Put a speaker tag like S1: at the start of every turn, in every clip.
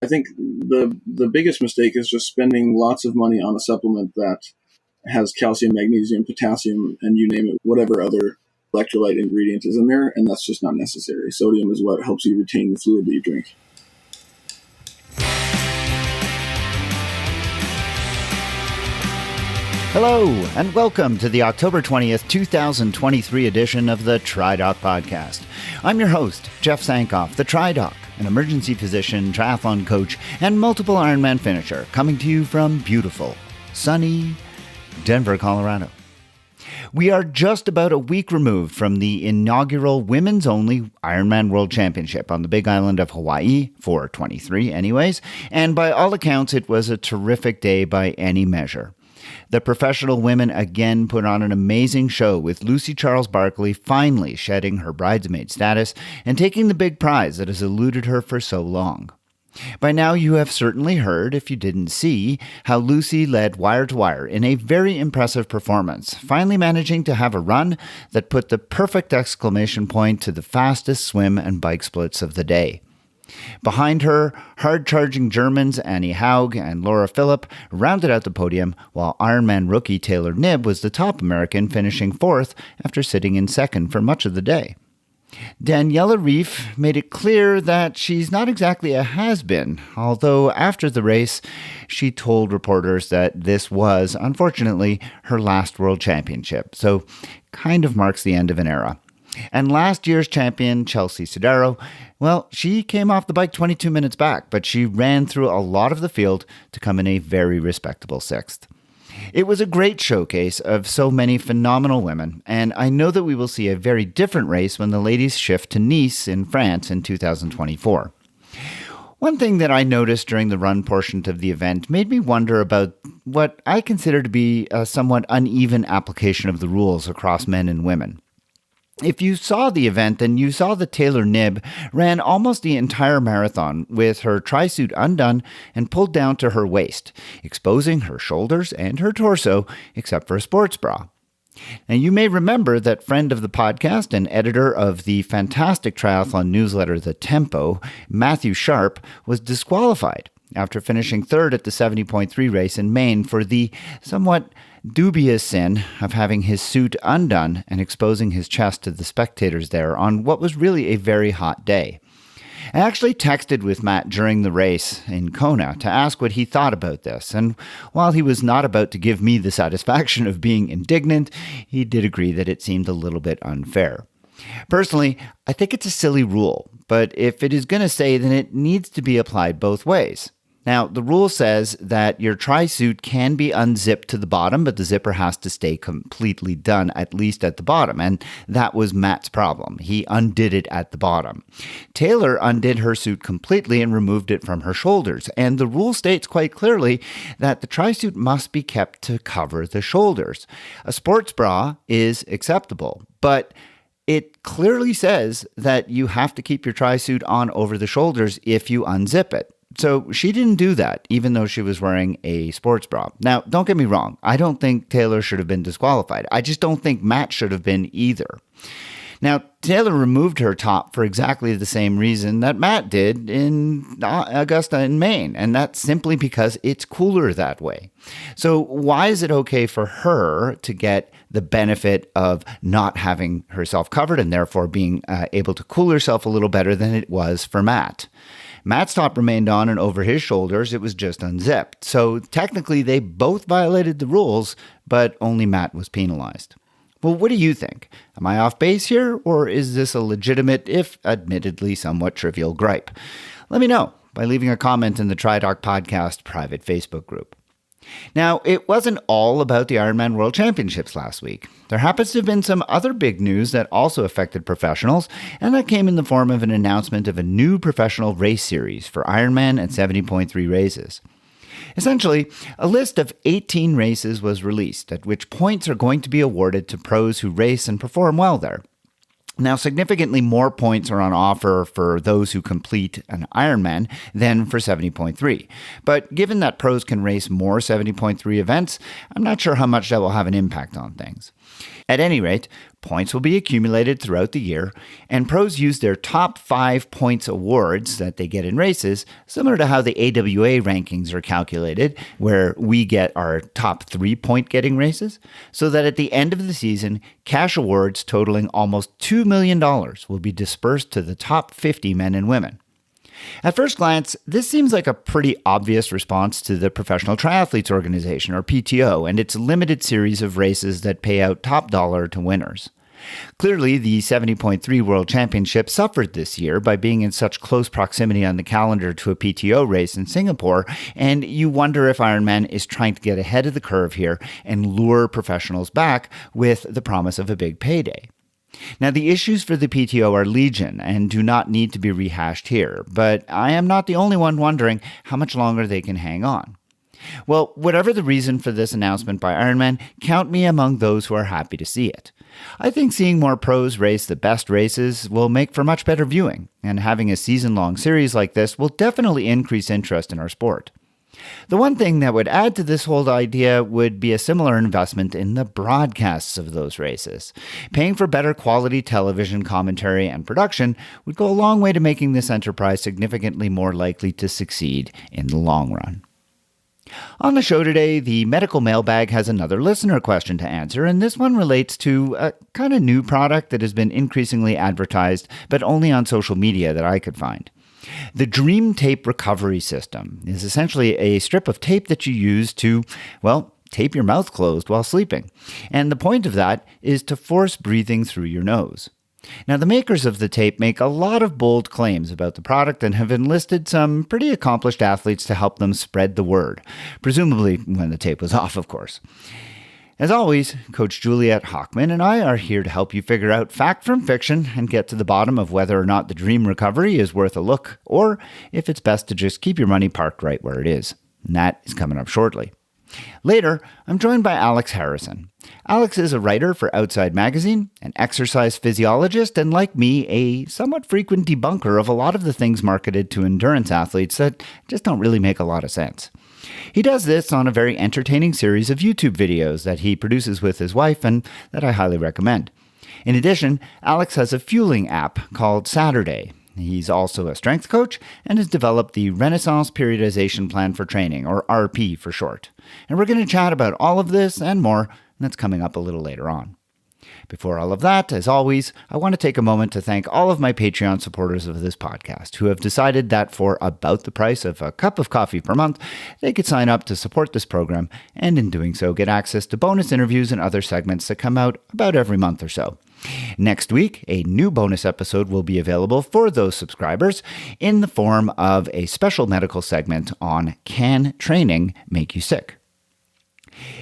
S1: I think the biggest mistake is just spending lots of money on a supplement that has calcium, magnesium, potassium, and you name it, whatever other electrolyte ingredient is in there, and that's just not necessary. Sodium is what helps you retain the fluid that you drink.
S2: Hello, and welcome to the October 20th, 2023 edition of the TriDoc Podcast. I'm your host, Jeff Sankoff, the TriDoc, an emergency physician, triathlon coach, and multiple Ironman finisher, coming to you from beautiful, sunny Denver, Colorado. We are just about a week removed from the inaugural women's-only Ironman World Championship on the Big Island of Hawaii, for 23 anyways, and by all accounts, it was a terrific day by any measure. The professional women again put on an amazing show, with Lucy Charles-Barkley finally shedding her bridesmaid status and taking the big prize that has eluded her for so long. By now you have certainly heard, if you didn't see, how Lucy led wire to wire in a very impressive performance, finally managing to have a run that put the perfect exclamation point to the fastest swim and bike splits of the day. Behind her, hard-charging Germans Annie Haug and Laura Philipp rounded out the podium, while Ironman rookie Taylor Knibb was the top American, finishing fourth after sitting in second for much of the day. Daniela Ryf made it clear that she's not exactly a has-been, although after the race, she told reporters that this was, unfortunately, her last World Championship, so kind of marks the end of an era. And last year's champion, Chelsea Sodaro, well, she came off the bike 22 minutes back, but she ran through a lot of the field to come in a very respectable sixth. It was a great showcase of so many phenomenal women, and I know that we will see a very different race when the ladies shift to Nice in France in 2024. One thing that I noticed during the run portion of the event made me wonder about what I consider to be a somewhat uneven application of the rules across men and women. If you saw the event, then you saw that Taylor Knibb ran almost the entire marathon with her tri-suit undone and pulled down to her waist, exposing her shoulders and her torso, except for a sports bra. Now, you may remember that friend of the podcast and editor of the fantastic triathlon newsletter The Tempo, Matthew Sharp, was disqualified after finishing third at the 70.3 race in Maine for the somewhat dubious sin of having his suit undone and exposing his chest to the spectators there on what was really a very hot day. I actually texted with Matt during the race in Kona to ask what he thought about this, and while he was not about to give me the satisfaction of being indignant, he did agree that it seemed a little bit unfair. Personally, I think it's a silly rule, but if it is going to say, then it needs to be applied both ways. Now, the rule says that your tri-suit can be unzipped to the bottom, but the zipper has to stay completely done, at least at the bottom. And that was Matt's problem. He undid it at the bottom. Taylor undid her suit completely and removed it from her shoulders. And the rule states quite clearly that the tri-suit must be kept to cover the shoulders. A sports bra is acceptable, but it clearly says that you have to keep your tri-suit on over the shoulders if you unzip it. So she didn't do that, even though she was wearing a sports bra. Now, don't get me wrong. I don't think Taylor should have been disqualified. I just don't think Matt should have been either. Now, Taylor removed her top for exactly the same reason that Matt did in Augusta in Maine, and that's simply because it's cooler that way. So why is it okay for her to get the benefit of not having herself covered and therefore being able to cool herself a little better than it was for Matt? Matt's top remained on and over his shoulders, it was just unzipped. So technically they both violated the rules, but only Matt was penalized. Well, what do you think? Am I off base here, or is this a legitimate, if admittedly somewhat trivial gripe? Let me know by leaving a comment in the TriDoc Podcast private Facebook group. Now, it wasn't all about the Ironman World Championships last week. There happens to have been some other big news that also affected professionals, and that came in the form of an announcement of a new professional race series for Ironman and 70.3 races. Essentially, a list of 18 races was released, at which points are going to be awarded to pros who race and perform well there. Now, significantly more points are on offer for those who complete an Ironman than for 70.3. But given that pros can race more 70.3 events, I'm not sure how much that will have an impact on things. At any rate, Points will be accumulated throughout the year, and pros use their top 5 points awards that they get in races, similar to how the AWA rankings are calculated, where we get our top 3 point getting races, so that at the end of the season, cash awards totaling almost $2 million will be dispersed to the top 50 men and women. At first glance, this seems like a pretty obvious response to the Professional Triathletes Organization, or PTO, and its limited series of races that pay out top dollar to winners. Clearly, the 70.3 World Championship suffered this year by being in such close proximity on the calendar to a PTO race in Singapore, and you wonder if Ironman is trying to get ahead of the curve here and lure professionals back with the promise of a big payday. Now, the issues for the PTO are legion and do not need to be rehashed here, but I am not the only one wondering how much longer they can hang on. Well, whatever the reason for this announcement by Ironman, count me among those who are happy to see it. I think seeing more pros race the best races will make for much better viewing, and having a season-long series like this will definitely increase interest in our sport. The one thing that would add to this whole idea would be a similar investment in the broadcasts of those races. Paying for better quality television commentary and production would go a long way to making this enterprise significantly more likely to succeed in the long run. On the show today, the medical mailbag has another listener question to answer, and this one relates to a kind of new product that has been increasingly advertised, but only on social media that I could find. The Dream Tape Recovery System is essentially a strip of tape that you use to, tape your mouth closed while sleeping. And the point of that is to force breathing through your nose. Now, the makers of the tape make a lot of bold claims about the product and have enlisted some pretty accomplished athletes to help them spread the word, presumably when the tape was off, of course. As always, Coach Juliet Hochman and I are here to help you figure out fact from fiction and get to the bottom of whether or not the Dream Recovery is worth a look, or if it's best to just keep your money parked right where it is. And that is coming up shortly. Later, I'm joined by Alex Harrison. Alex is a writer for Outside Magazine, an exercise physiologist, and like me, a somewhat frequent debunker of a lot of the things marketed to endurance athletes that just don't really make a lot of sense. He does this on a very entertaining series of YouTube videos that he produces with his wife and that I highly recommend. In addition, Alex has a fueling app called Saturday. He's also a strength coach and has developed the Renaissance Periodization Plan for Training, or RP for short. And we're going to chat about all of this and more, and that's coming up a little later on. Before all of that, as always, I want to take a moment to thank all of my Patreon supporters of this podcast who have decided that for about the price of a cup of coffee per month, they could sign up to support this program, and in doing so, get access to bonus interviews and other segments that come out about every month or so. Next week, a new bonus episode will be available for those subscribers in the form of a special medical segment on Can Training Make You Sick?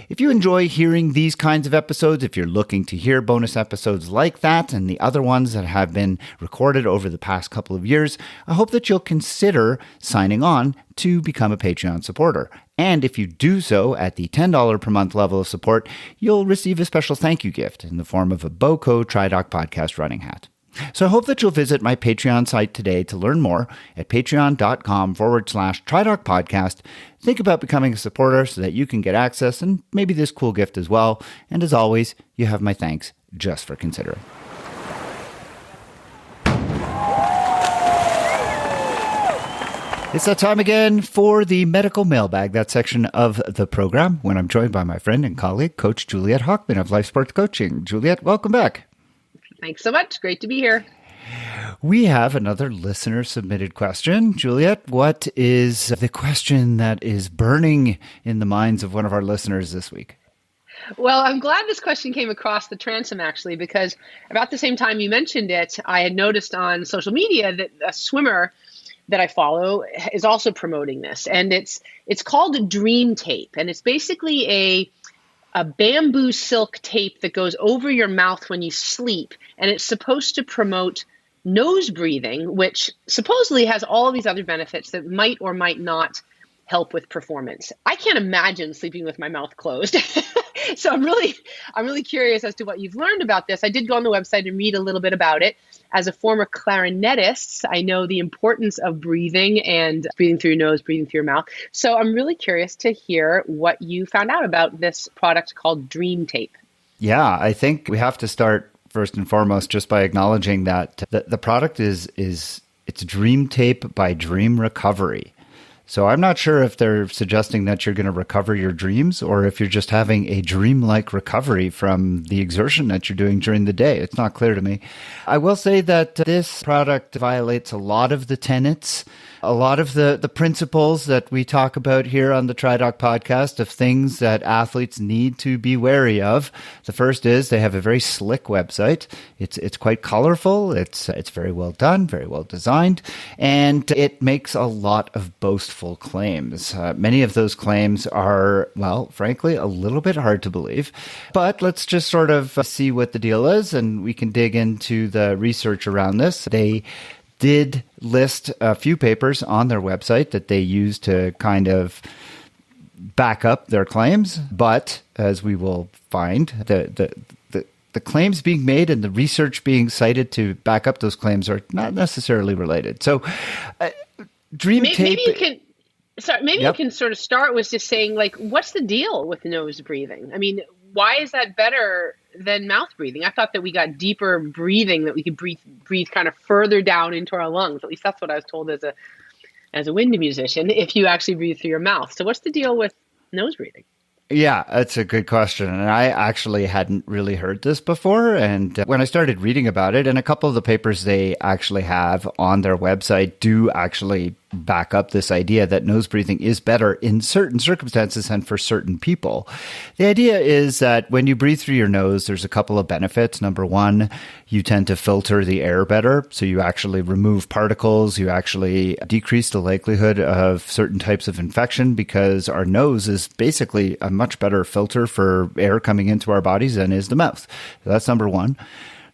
S2: If you enjoy hearing these kinds of episodes, if you're looking to hear bonus episodes like that and the other ones that have been recorded over the past couple of years, I hope that you'll consider signing on to become a Patreon supporter. And if you do so at the $10 per month level of support, you'll receive a special thank you gift in the form of a BOCO TriDoc podcast running hat. So I hope that you'll visit my Patreon site today to learn more at patreon.com/TriDoc podcast. Think about becoming a supporter so that you can get access and maybe this cool gift as well. And as always, you have my thanks just for considering. It's that time again for the medical mailbag, that section of the program, when I'm joined by my friend and colleague, Coach Juliet Hochman of Life Sports Coaching. Juliet, welcome back.
S3: Thanks so much. Great to be here.
S2: We have another listener-submitted question. Juliet, what is the question that is burning in the minds of one of our listeners this week?
S3: Well, I'm glad this question came across the transom, actually, because about the same time you mentioned it, I had noticed on social media that a swimmer that I follow is also promoting this. And it's called Dream Tape. And it's basically a bamboo silk tape that goes over your mouth when you sleep. And it's supposed to promote nose breathing, which supposedly has all of these other benefits that might or might not help with performance. I can't imagine sleeping with my mouth closed. So I'm really curious as to what you've learned about this. I did go on the website and read a little bit about it. As a former clarinetist, I know the importance of breathing and breathing through your nose, breathing through your mouth. So I'm really curious to hear what you found out about this product called Dream Tape.
S2: Yeah, I think we have to start first and foremost just by acknowledging that the product is it's Dream Tape by Dream Recovery. So I'm not sure if they're suggesting that you're going to recover your dreams or if you're just having a dream-like recovery from the exertion that you're doing during the day. It's not clear to me. I will say that this product violates a lot of the tenets, a lot of the principles that we talk about here on the TriDoc podcast of things that athletes need to be wary of. The first is they have a very slick website. It's quite colorful. It's very well done, very well designed, and it makes a lot of boastful claims. Many of those claims are, well, frankly, a little bit hard to believe. But let's just sort of see what the deal is, and we can dig into the research around this. They did list a few papers on their website that they use to kind of back up their claims. But as we will find, the claims being made and the research being cited to back up those claims are not necessarily related. So Dream Tape...
S3: Maybe you can... you can sort of start with just saying, like, what's the deal with nose breathing? I mean, why is that better than mouth breathing? I thought that we got deeper breathing, that we could breathe kind of further down into our lungs. At least that's what I was told as a wind musician, if you actually breathe through your mouth. So what's the deal with nose breathing?
S2: Yeah, that's a good question. And I actually hadn't really heard this before. And when I started reading about it, and a couple of the papers they actually have on their website do actually back up this idea that nose breathing is better in certain circumstances and for certain people. The idea is that when you breathe through your nose, there's a couple of benefits. Number one, you tend to filter the air better. So you actually remove particles. You actually decrease the likelihood of certain types of infection because our nose is basically a much better filter for air coming into our bodies than is the mouth. So that's number one.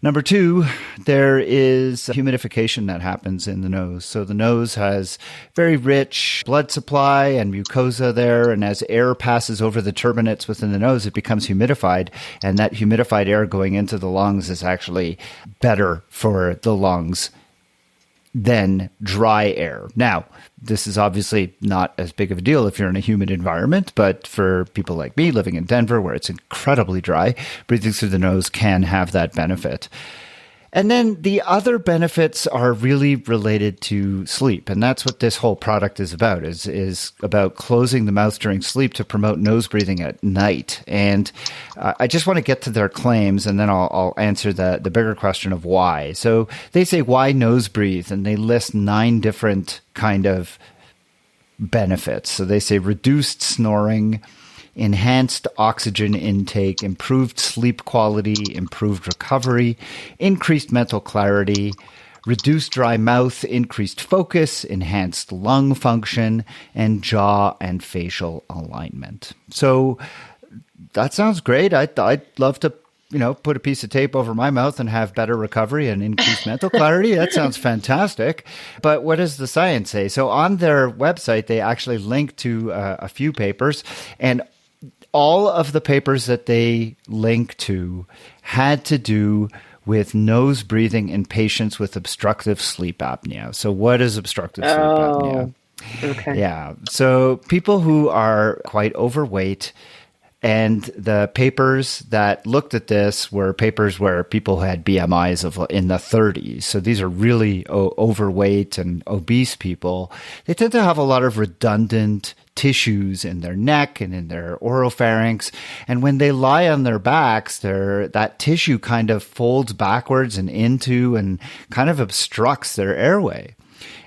S2: Number two, there is humidification that happens in the nose. So the nose has very rich blood supply and mucosa there. And as air passes over the turbinates within the nose, it becomes humidified. And that humidified air going into the lungs is actually better for the lungs than dry air. Now, this is obviously not as big of a deal if you're in a humid environment, but for people like me living in Denver where it's incredibly dry, breathing through the nose can have that benefit. And then the other benefits are really related to sleep. And that's what this whole product is about, is about closing the mouth during sleep to promote nose breathing at night. And I just want to get to their claims, and then I'll answer the bigger question of why. So they say, why nose breathe? And they list 9 different kind of benefits. So they say reduced snoring, enhanced oxygen intake, improved sleep quality, improved recovery, increased mental clarity, reduced dry mouth, increased focus, enhanced lung function, and jaw and facial alignment. So that sounds great. I'd love to, put a piece of tape over my mouth and have better recovery and increased mental clarity. That sounds fantastic. But what does the science say? So on their website, they actually link to a few papers, and all of the papers that they link to had to do with nose breathing in patients with obstructive sleep apnea. So what is obstructive sleep apnea?
S3: Okay.
S2: Yeah. So people who are quite overweight, and the papers that looked at this were papers where people had BMIs of in the 30s. So these are really overweight and obese people. They tend to have a lot of redundant tissues in their neck and in their oropharynx. And when they lie on their backs, that tissue kind of folds backwards and into and kind of obstructs their airway.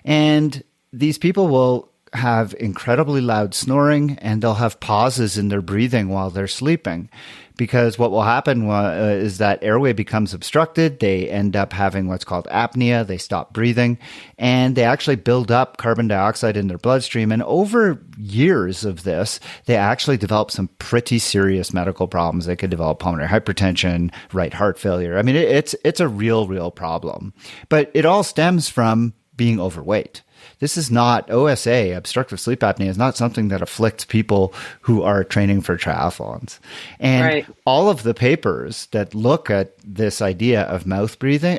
S2: And these people will have incredibly loud snoring, and they'll have pauses in their breathing while they're sleeping, because what will happen is that airway becomes obstructed. They end up having what's called apnea. They stop breathing, and they actually build up carbon dioxide in their bloodstream. And over years of this, they actually develop some pretty serious medical problems. They could develop pulmonary hypertension, right heart failure. I mean, it's a real problem. But it all stems from being overweight. This is not OSA, obstructive sleep apnea, is not something that afflicts people who are training for triathlons. And all of the papers that look at this idea of nose breathing,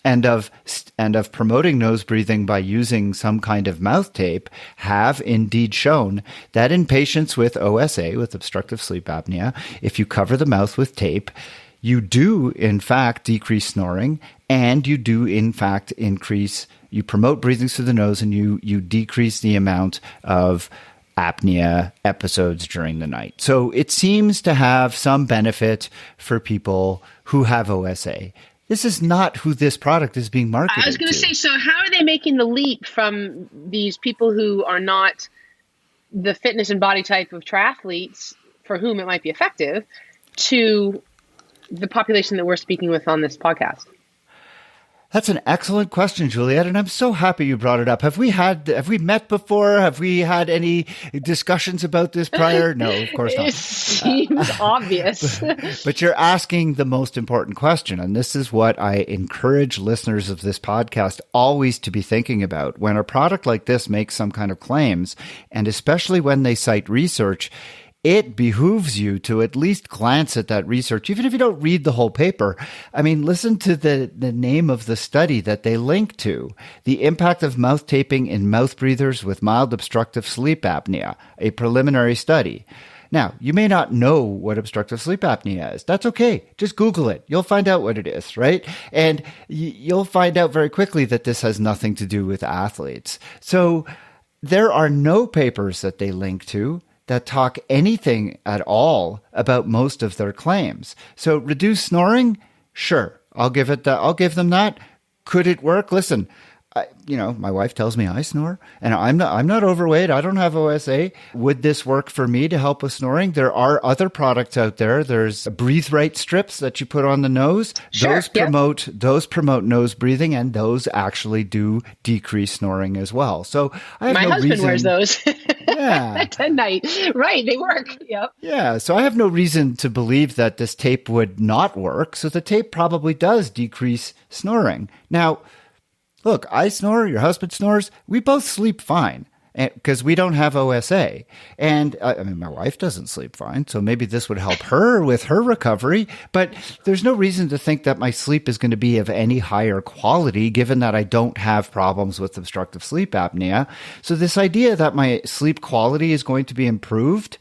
S2: and of promoting nose breathing by using some kind of mouth tape have indeed shown that in patients with OSA, with obstructive sleep apnea, if you cover the mouth with tape, you do, in fact, decrease snoring, and you do, in fact, you promote breathing through the nose, and you decrease the amount of apnea episodes during the night. So it seems to have some benefit for people who have OSA. This is not who this product is being marketed to.
S3: I was going to say, so how are they making the leap from these people who are not the fitness and body type of triathletes for whom it might be effective to the population that we're speaking with on this podcast?
S2: That's an excellent question, Juliet, and I'm so happy you brought it up. Have we met before? Have we had any discussions about this prior? No, of course not.
S3: It seems obvious.
S2: But you're asking the most important question, and this is what I encourage listeners of this podcast always to be thinking about. When a product like this makes some kind of claims, and especially when they cite research, it behooves you to at least glance at that research, even if you don't read the whole paper. I mean, listen to the name of the study that they link to. The Impact of Mouth Taping in Mouth Breathers with Mild Obstructive Sleep Apnea, a preliminary study. Now, you may not know what obstructive sleep apnea is. That's okay. Just Google it. You'll find out what it is, right? And you'll find out very quickly that this has nothing to do with athletes. So there are no papers that they link to that talk anything at all about most of their claims. So reduce snoring? Sure. I'll give them that. Could it work? Listen, my wife tells me I snore, and I'm not overweight. I don't have OSA. Would this work for me to help with snoring? There are other products out there. There's Breathe Right strips that you put on the nose.
S3: Sure,
S2: Those promote nose breathing, and those actually do decrease snoring as well. So
S3: my husband wears those.
S2: Yeah.
S3: At night. Right. They work. Yep.
S2: Yeah. So I have no reason to believe that this tape would not work. So the tape probably does decrease snoring. Now, look, I snore, your husband snores. We both sleep fine because we don't have OSA. And my wife doesn't sleep fine, so maybe this would help her with her recovery. But there's no reason to think that my sleep is going to be of any higher quality, given that I don't have problems with obstructive sleep apnea. So this idea that my sleep quality is going to be improved,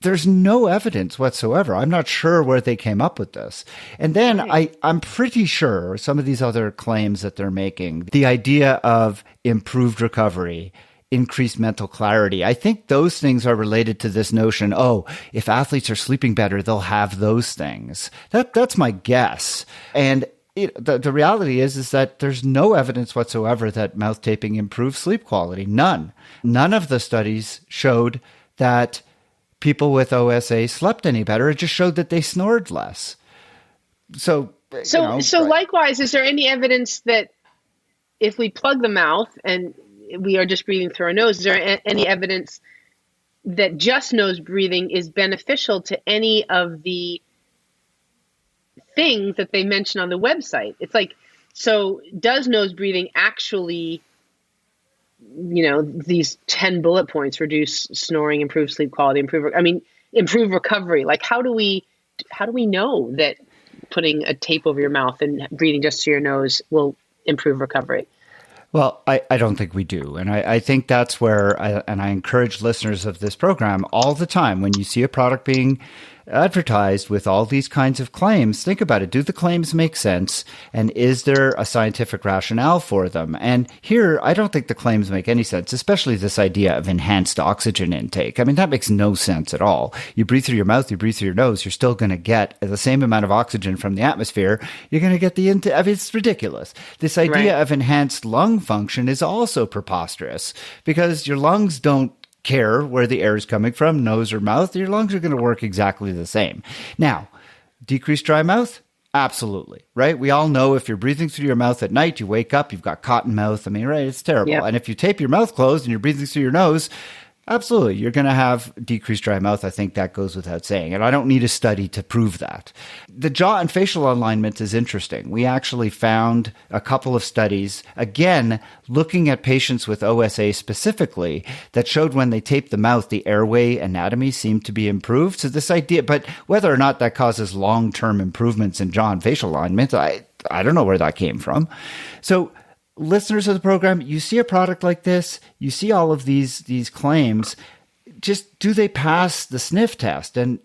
S2: there's no evidence whatsoever. I'm not sure where they came up with this. And then I'm pretty sure some of these other claims that they're making, the idea of improved recovery, increased mental clarity, I think those things are related to this notion, if athletes are sleeping better, they'll have those things. That's my guess. And the reality is that there's no evidence whatsoever that mouth taping improves sleep quality. None. None of the studies showed that people with OSA slept any better. It just showed that they snored less. So likewise, is there any evidence that if we plug the mouth and we are just breathing through our nose, is there any evidence that just nose breathing is beneficial to any of the things that they mention on the website? It's like, so does nose breathing actually, these 10 bullet points, reduce snoring, improve sleep quality, improve recovery? Like, how do we know that putting a tape over your mouth and breathing just through your nose will improve recovery? Well, I don't think we do. And I think that's where I encourage listeners of this program all the time, when you see a product being advertised with all these kinds of claims, think about it. Do the claims make sense? And is there a scientific rationale for them? And here, I don't think the claims make any sense, especially this idea of enhanced oxygen intake. I mean, that makes no sense at all. You breathe through your mouth, you breathe through your nose, you're still going to get the same amount of oxygen from the atmosphere. You're going to get it's ridiculous. This idea of enhanced lung function is also preposterous, because your lungs don't care where the air is coming from, nose or mouth. Your lungs are going to work exactly the same. Now, decreased dry mouth? Absolutely, right? We all know if you're breathing through your mouth at night, you wake up, you've got cotton mouth. Right? It's terrible. Yep. And if you tape your mouth closed and you're breathing through your nose, absolutely, you're going to have decreased dry mouth. I think that goes without saying. And I don't need a study to prove that. The jaw and facial alignment is interesting. We actually found a couple of studies, again, looking at patients with OSA specifically, that showed when they taped the mouth, the airway anatomy seemed to be improved. So this idea, but whether or not that causes long-term improvements in jaw and facial alignment, I don't know where that came from. So listeners of the program, you see a product like this, you see all of these claims, just, do they pass the sniff test? And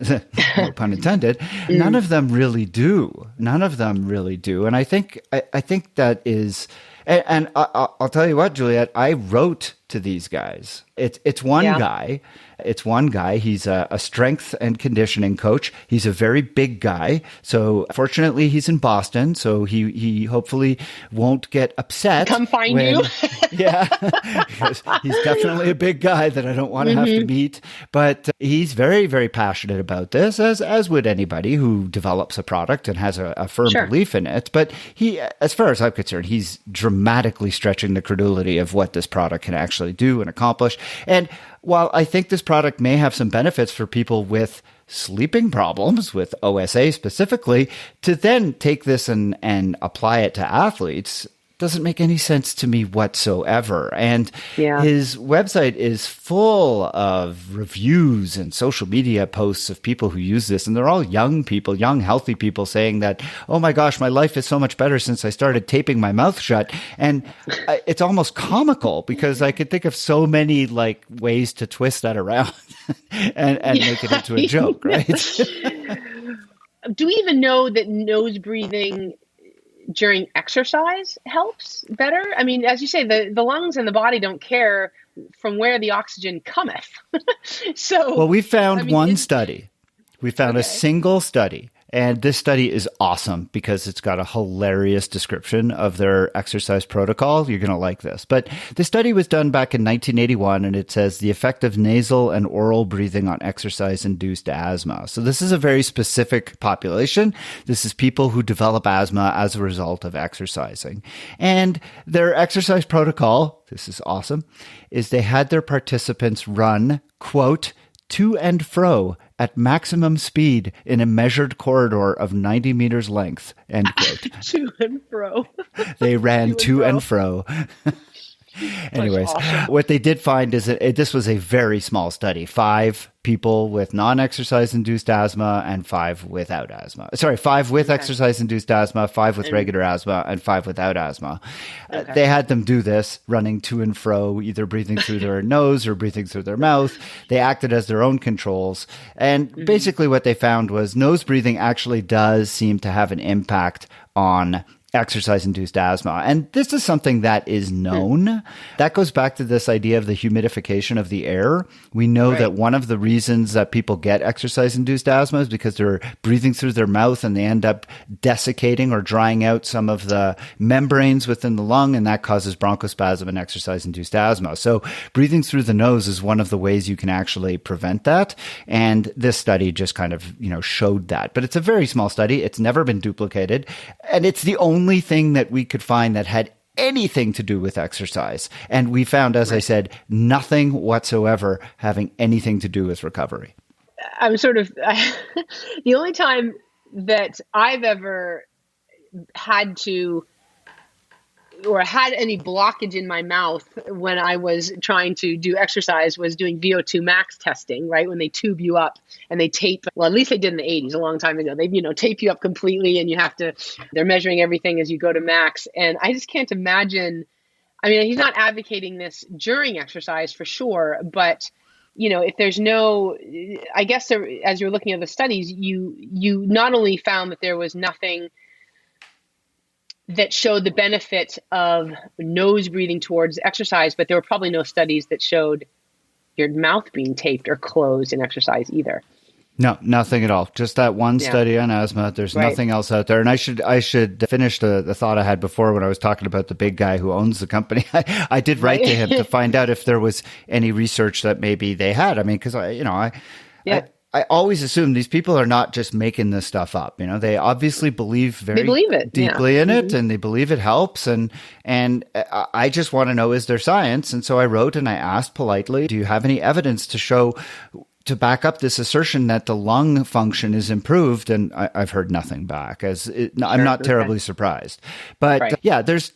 S2: no pun intended, none of them really do. None of them really do. And I think that is, and I'll tell you what, Juliet, I wrote to these guys. It's one guy. It's one guy. He's a strength and conditioning coach. He's a very big guy. So fortunately, he's in Boston. So he hopefully won't get upset.
S3: Come find you.
S2: Yeah. He's definitely a big guy that I don't want to have to meet. But he's very, very passionate about this, as would anybody who develops a product and has a firm belief in it. But he, as far as I'm concerned, he's dramatically stretching the credulity of what this product can actually do and accomplish. And while I think this product may have some benefits for people with sleeping problems, with OSA specifically, to then take this and apply it to athletes doesn't make any sense to me whatsoever. And his website is full of reviews and social media posts of people who use this. And they're all young people, young, healthy people saying that, oh my gosh, my life is so much better since I started taping my mouth shut. And it's almost comical because I could think of so many like ways to twist that around and make it into a joke, right?
S3: Do we even know that nose breathing during exercise helps better? I mean, as you say, the lungs and the body don't care from where the oxygen cometh. So,
S2: well, we found one study. We found a single study. And this study is awesome because it's got a hilarious description of their exercise protocol. You're going to like this. But the study was done back in 1981, and it says the effect of nasal and oral breathing on exercise-induced asthma. So this is a very specific population. This is people who develop asthma as a result of exercising. And their exercise protocol, this is awesome, is they had their participants run, quote, to and fro at maximum speed in a measured corridor of 90 meters length, end quote.
S3: To and fro.
S2: They ran to and fro. Anyways, awesome. What they did find is that this was a very small study. 5 people with non-exercise induced asthma and 5 without asthma. Sorry, 5 with exercise induced asthma, 5 with regular asthma, and 5 without asthma. They had them do this, running to and fro, either breathing through their nose or breathing through their mouth. They acted as their own controls. And basically what they found was nose breathing actually does seem to have an impact on exercise-induced asthma. And this is something that is known. That goes back to this idea of the humidification of the air. We know that one of the reasons that people get exercise-induced asthma is because they're breathing through their mouth and they end up desiccating or drying out some of the membranes within the lung, and that causes bronchospasm and exercise-induced asthma. So breathing through the nose is one of the ways you can actually prevent that. And this study just kind of, showed that. But it's a very small study. It's never been duplicated. And it's the only thing that we could find that had anything to do with exercise. And we found, as I said, nothing whatsoever having anything to do with recovery.
S3: I'm sort of, the only time that I've ever had to, or had any blockage in my mouth when I was trying to do exercise was doing VO2 max testing, right? When they tube you up and they tape, well, at least they did in the 80s, a long time ago. They, tape you up completely and they're measuring everything as you go to max. And I just can't imagine, I mean, he's not advocating this during exercise for sure, but if there's no, I guess as you're looking at the studies, you not only found that there was nothing that showed the benefit of nose breathing towards exercise, but there were probably no studies that showed your mouth being taped or closed in exercise either.
S2: No, nothing at all. Just that one study on asthma. There's nothing else out there. And I should finish the thought I had before when I was talking about the big guy who owns the company. I did write to him to find out if there was any research that maybe they had. I mean, because I always assume these people are not just making this stuff up. They obviously believe deeply in it, and they believe it helps. And I just want to know, is there science? And so I wrote and I asked politely, do you have any evidence to back up this assertion that the lung function is improved? And I've heard nothing back. I'm not terribly surprised. But there's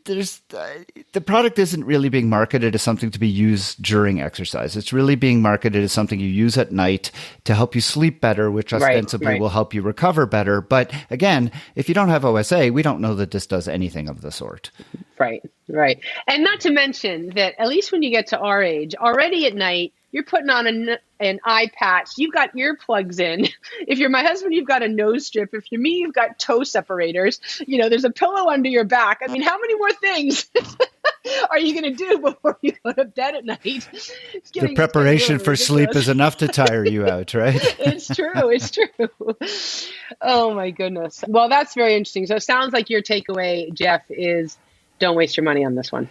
S2: the product isn't really being marketed as something to be used during exercise. It's really being marketed as something you use at night to help you sleep better, which ostensibly will help you recover better. But again, if you don't have OSA, we don't know that this does anything of the sort.
S3: Right. And not to mention that at least when you get to our age, already at night, you're putting on an eye patch. You've got earplugs in. If you're my husband, you've got a nose strip. If you're me, you've got toe separators. There's a pillow under your back. I mean, how many more things are you going to do before you go to bed at night?
S2: The preparation for sleep is enough to tire you out, right?
S3: It's true. It's true. Oh, my goodness. Well, that's very interesting. So it sounds like your takeaway, Jeff, is don't waste your money on this one.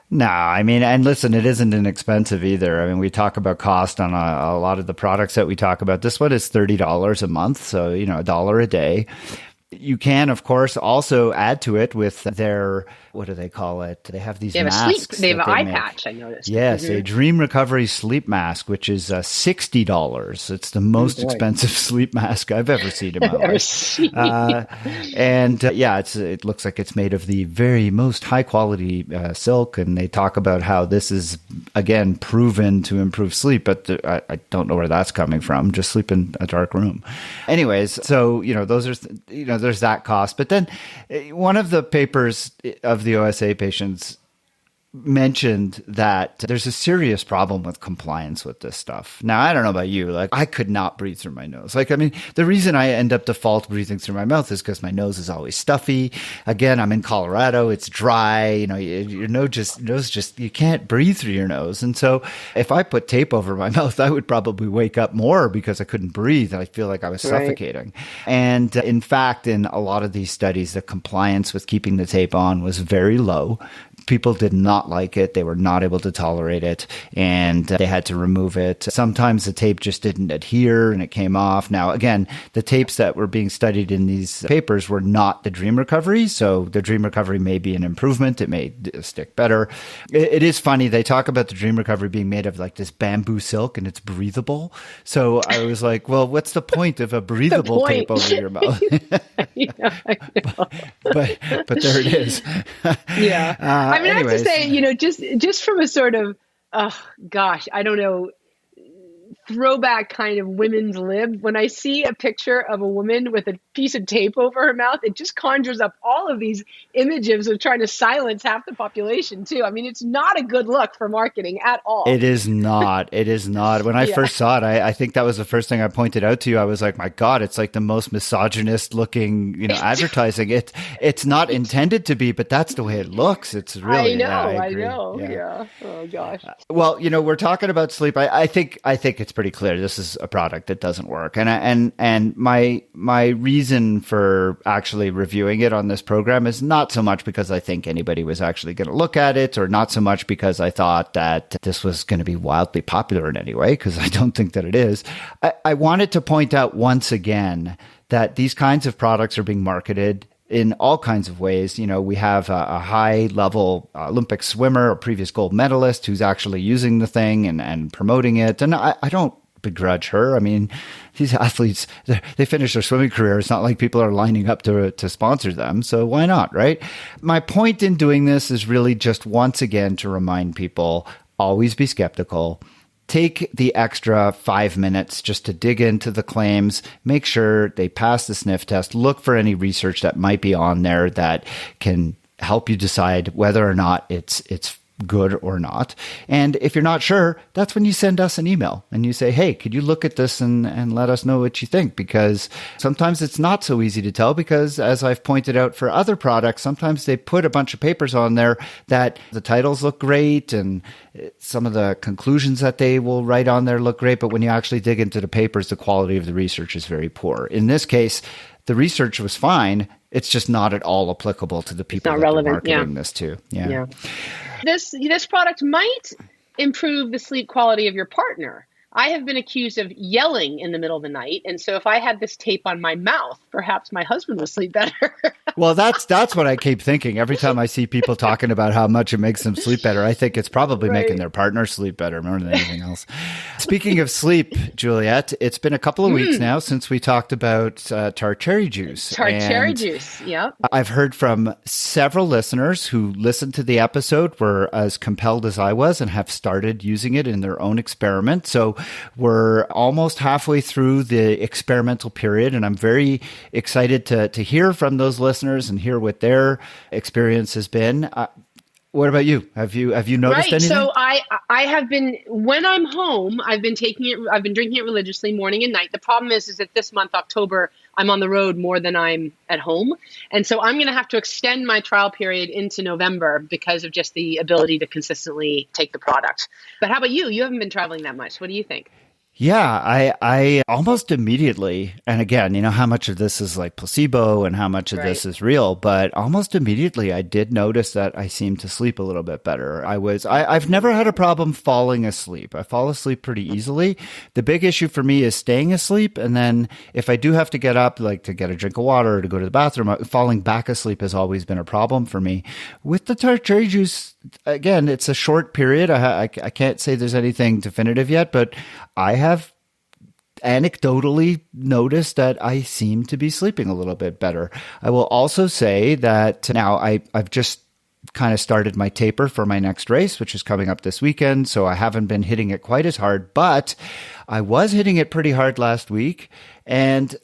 S2: No, I mean, and listen, it isn't inexpensive either. I mean, we talk about cost on a lot of the products that we talk about. This one is $30 a month, so, $1 a day. You can, of course, also add to it with their, what do they call it? They have these masks.
S3: They have an eye patch, I noticed.
S2: Yes, a Dream Recovery sleep mask, which is $60. It's the most expensive sleep mask I've ever seen in my life. It looks like it's made of the very most high quality silk. And they talk about how this is, again, proven to improve sleep. But I don't know where that's coming from. Just sleep in a dark room. Anyways, so, those are, there's that cost. But then one of the papers of the OSA patients mentioned that there's a serious problem with compliance with this stuff. Now, I don't know about you. Like, I could not breathe through my nose. The reason I end up default breathing through my mouth is because my nose is always stuffy. Again, I'm in Colorado. It's dry. Your nose just, you can't breathe through your nose. And so if I put tape over my mouth, I would probably wake up more because I couldn't breathe. I feel like I was suffocating. And in fact, in a lot of these studies, the compliance with keeping the tape on was very low. People did not like it. They were not able to tolerate it, and they had to remove it. Sometimes the tape just didn't adhere and it came off. Now, again, the tapes that were being studied in these papers were not the Dream Recovery, so the Dream Recovery may be an improvement. It may stick better. It is funny. They talk about the Dream Recovery being made of like this bamboo silk and it's breathable. So I was like, well, what's the point of a breathable tape over your mouth? but there it is.
S3: Yeah. I have to say, just from a sort of, I don't know, throwback kind of women's lib, when I see a picture of a woman with a piece of tape over her mouth, it just conjures up all of these images of trying to silence half the population too. I mean, it's not a good look for marketing at all.
S2: It is not. It is not. When I first saw it, I think that was the first thing I pointed out to you. I was like, my God, it's like the most misogynist looking, advertising. It's not intended to be, but that's the way it looks. It's really,
S3: I know. Yeah. Oh gosh.
S2: Well, we're talking about sleep. I think it's pretty clear this is a product that doesn't work. And my reason for actually reviewing it on this program is not so much because I think anybody was actually going to look at it, or not so much because I thought that this was going to be wildly popular in any way, because I don't think that it is. I wanted to point out once again that these kinds of products are being marketed in all kinds of ways. We have a high-level Olympic swimmer, a previous gold medalist, who's actually using the thing and promoting it. And I don't begrudge her. I mean, these athletes, they finish their swimming career. It's not like people are lining up to sponsor them. So why not, right? My point in doing this is really just once again to remind people, always be skeptical. Take the extra 5 minutes just to dig into the claims, make sure they pass the sniff test, look for any research that might be on there that can help you decide whether or not it's good or not. And if you're not sure, that's when you send us an email and you say, hey, could you look at this and let us know what you think? Because sometimes it's not so easy to tell, because as I've pointed out for other products, sometimes they put a bunch of papers on there that the titles look great and some of the conclusions that they will write on there look great. But when you actually dig into the papers, the quality of the research is very poor. In this case, the research was fine. It's just not at all applicable to the people that they're marketing this to. Yeah.
S3: This product might improve the sleep quality of your partner. I have been accused of yelling in the middle of the night. And so if I had this tape on my mouth, perhaps my husband would sleep better.
S2: Well, that's what I keep thinking. Every time I see people talking about how much it makes them sleep better, I think it's probably making their partner sleep better more than anything else. Speaking of sleep, Juliet, it's been a couple of weeks now since we talked about tart cherry juice.
S3: Cherry juice, yep.
S2: I've heard from several listeners who listened to the episode, were as compelled as I was, and have started using it in their own experiment. So we're almost halfway through the experimental period, and I'm very excited to hear from those listeners and hear what their experience has been. What about you? Have you noticed
S3: Right.
S2: anything?
S3: So I have been, when I'm home, I've been drinking it religiously morning and night. The problem is that this month, October, I'm on the road more than I'm at home. And so I'm going to have to extend my trial period into November because of just the ability to consistently take the product. But how about you? You haven't been traveling that much. What do you think?
S2: Yeah, I almost immediately, and again, how much of this is like placebo and how much of
S3: Right.
S2: this is real, but almost immediately I did notice that I seemed to sleep a little bit better. I've never had a problem falling asleep. I fall asleep pretty easily. The big issue for me is staying asleep. And then if I do have to get up, like to get a drink of water or to go to the bathroom, falling back asleep has always been a problem for me. With the cherry juice, again, it's a short period. I can't say there's anything definitive yet, but I have anecdotally noticed that I seem to be sleeping a little bit better. I will also say that now I've just kind of started my taper for my next race, which is coming up this weekend. So I haven't been hitting it quite as hard, but I was hitting it pretty hard last week. And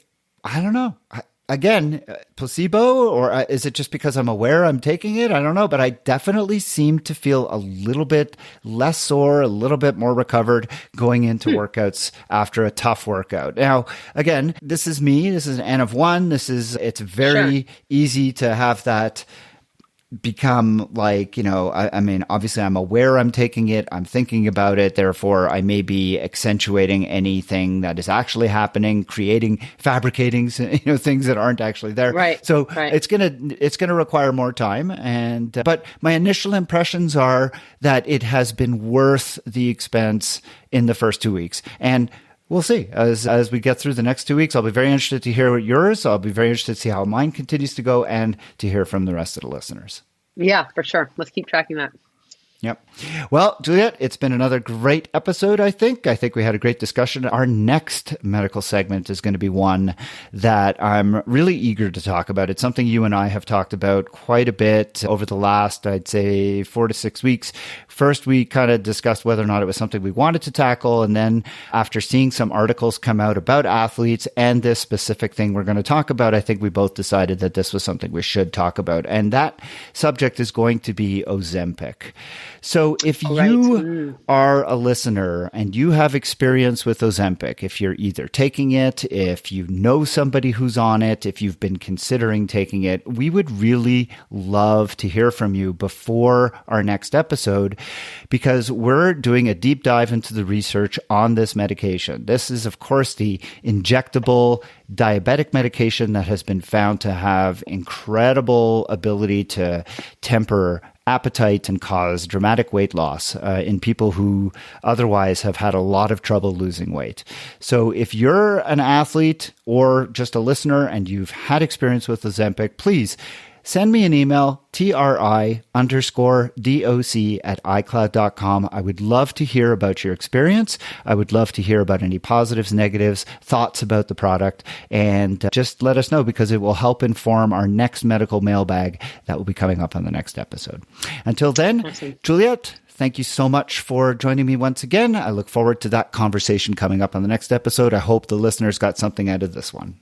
S2: I don't know. Again, placebo, or is it just because I'm aware I'm taking it? I don't know, but I definitely seem to feel a little bit less sore, a little bit more recovered going into workouts after a tough workout. Now, again, this is me. This is an N of one. It's very easy to have that become like, I mean, obviously I'm aware I'm taking it. I'm thinking about it. Therefore, I may be accentuating anything that is actually happening, fabricating, things that aren't actually there.
S3: Right.
S2: So
S3: Right.
S2: it's going to require more time. But my initial impressions are that it has been worth the expense in the first 2 weeks. And we'll see. As we get through the next 2 weeks, I'll be very interested to hear yours. I'll be very interested to see how mine continues to go and to hear from the rest of the listeners.
S3: Yeah, for sure. Let's keep tracking that.
S2: Yep. Well, Juliet, it's been another great episode, I think. I think we had a great discussion. Our next medical segment is going to be one that I'm really eager to talk about. It's something you and I have talked about quite a bit over the last, I'd say, 4 to 6 weeks. First, we kind of discussed whether or not it was something we wanted to tackle. And then after seeing some articles come out about athletes and this specific thing we're going to talk about, I think we both decided that this was something we should talk about. And that subject is going to be Ozempic. So if you are a listener and you have experience with Ozempic, if you're either taking it, if you know somebody who's on it, if you've been considering taking it, we would really love to hear from you before our next episode, because we're doing a deep dive into the research on this medication. This is, of course, the injectable diabetic medication that has been found to have incredible ability to temper appetite and cause dramatic weight loss in people who otherwise have had a lot of trouble losing weight. So if you're an athlete or just a listener and you've had experience with Ozempic, please send me an email, tri_doc@icloud.com. I would love to hear about your experience. I would love to hear about any positives, negatives, thoughts about the product, and just let us know, because it will help inform our next medical mailbag that will be coming up on the next episode. Until then,
S3: Awesome.
S2: Juliet, thank you so much for joining me once again. I look forward to that conversation coming up on the next episode. I hope the listeners got something out of this one.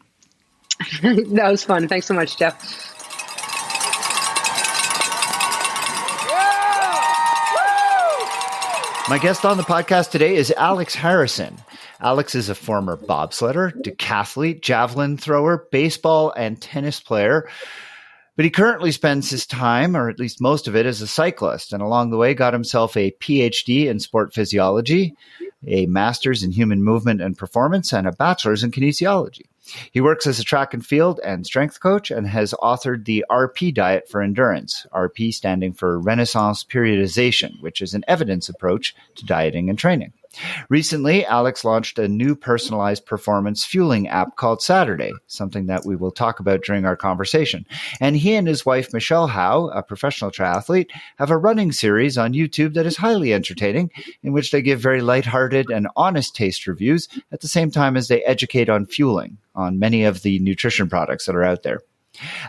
S3: That was fun. Thanks so much, Jeff.
S2: My guest on the podcast today is Alex Harrison. Alex is a former bobsledder, decathlete, javelin thrower, baseball, and tennis player. But he currently spends his time, or at least most of it, as a cyclist, and along the way got himself a PhD in sport physiology, a master's in human movement and performance, and a bachelor's in kinesiology. He works as a track and field and strength coach and has authored the RP diet for endurance, RP standing for Renaissance Periodization, which is an evidence approach to dieting and training. Recently, Alex launched a new personalized performance fueling app called Saturday, something that we will talk about during our conversation. And he and his wife, Michelle Howe, a professional triathlete, have a running series on YouTube that is highly entertaining, in which they give very lighthearted and honest taste reviews at the same time as they educate on fueling, on many of the nutrition products that are out there.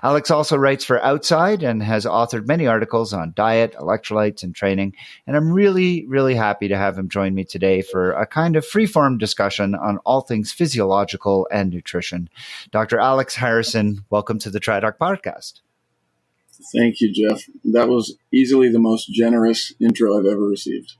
S2: Alex also writes for Outside and has authored many articles on diet, electrolytes, and training. And I'm really, really happy to have him join me today for a kind of free-form discussion on all things physiological and nutrition. Dr. Alex Harrison, welcome to the TriDoc podcast.
S1: Thank you, Jeff. That was easily the most generous intro I've ever received.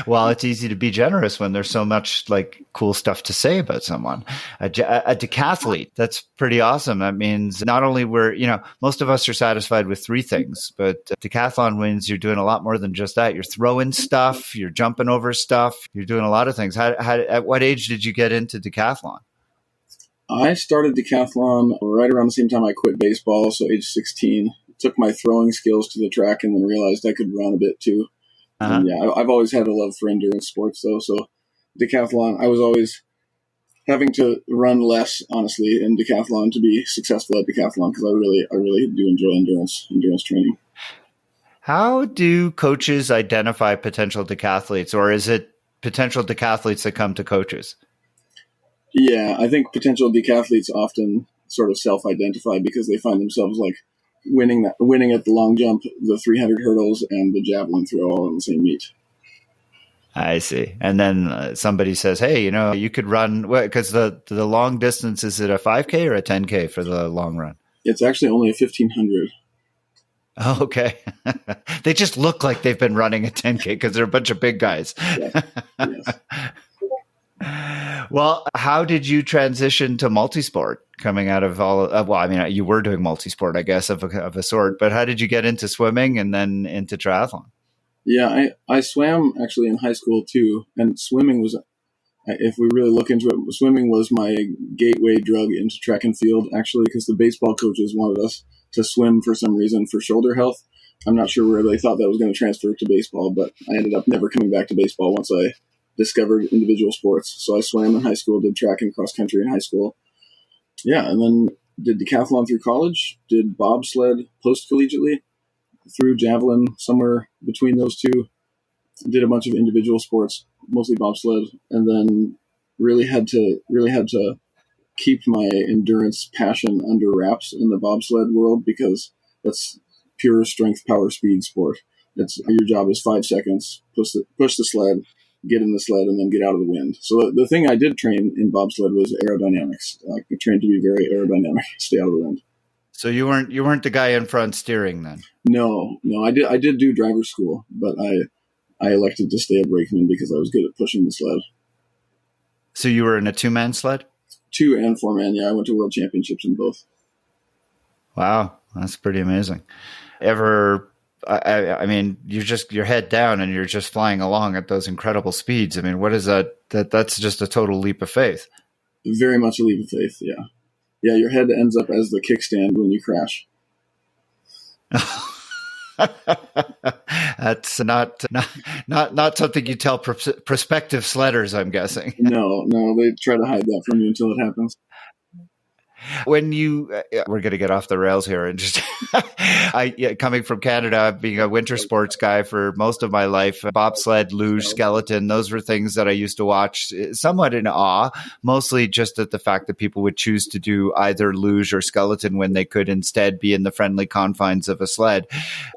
S2: Well, it's easy to be generous when there's so much like cool stuff to say about someone. A decathlete, that's pretty awesome. That means not only most of us are satisfied with three things, but decathlon wins, you're doing a lot more than just that. You're throwing stuff, you're jumping over stuff, you're doing a lot of things. At what age did you get into decathlon?
S1: I started decathlon right around the same time I quit baseball, so age 16. Took my throwing skills to the track and then realized I could run a bit too. And yeah, I've always had a love for endurance sports, though. So decathlon, I was always having to run less, honestly, in decathlon to be successful at decathlon because I really do enjoy endurance training.
S2: How do coaches identify potential decathletes, or is it potential decathletes that come to coaches?
S1: Yeah, I think potential decathletes often sort of self-identify because they find themselves like winning at the long jump, the 300 hurdles, and the javelin throw all in the same meet.
S2: I see. And then somebody says, hey, you could run, because the long distance, is it a 5K or a 10K for the long run?
S1: It's actually only a 1,500.
S2: Oh, okay. They just look like they've been running a 10K because they're a bunch of big guys.
S1: Yes. Yes.
S2: Well, how did you transition to multisport coming out of you were doing multisport, I guess, of a sort, but how did you get into swimming and then into triathlon?
S1: Yeah, I swam actually in high school too, and swimming was, if we really look into it, swimming was my gateway drug into track and field, actually, because the baseball coaches wanted us to swim for some reason for shoulder health. I'm not sure where they thought that was going to transfer to baseball, but I ended up never coming back to baseball once I discovered individual sports. So I swam in high school, did track and cross country in high school. Yeah, and then did decathlon through college, did bobsled post-collegiately, threw javelin somewhere between those two, did a bunch of individual sports, mostly bobsled, and then really had to keep my endurance passion under wraps in the bobsled world because that's pure strength, power, speed sport. It's your job is 5 seconds, push the sled, get in the sled, and then get out of the wind. So the thing I did train in bobsled was aerodynamics. I trained to be very aerodynamic, stay out of the wind.
S2: So you weren't the guy in front steering then?
S1: No. I did do driver's school, but I elected to stay a brakeman because I was good at pushing the sled.
S2: So you were in a 2-man sled?
S1: 2 and 4-man, yeah. I went to world championships in both.
S2: Wow, that's pretty amazing. I mean, you're head down and you're just flying along at those incredible speeds. I mean, what is that? That's just a total leap of faith.
S1: Very much a leap of faith, yeah. Yeah, your head ends up as the kickstand when you crash.
S2: That's not something you tell prospective sledders, I'm guessing.
S1: No, they try to hide that from you until it happens.
S2: When we're going to get off the rails here and just, coming from Canada, being a winter sports guy for most of my life, bobsled, luge, skeleton, those were things that I used to watch somewhat in awe, mostly just at the fact that people would choose to do either luge or skeleton when they could instead be in the friendly confines of a sled.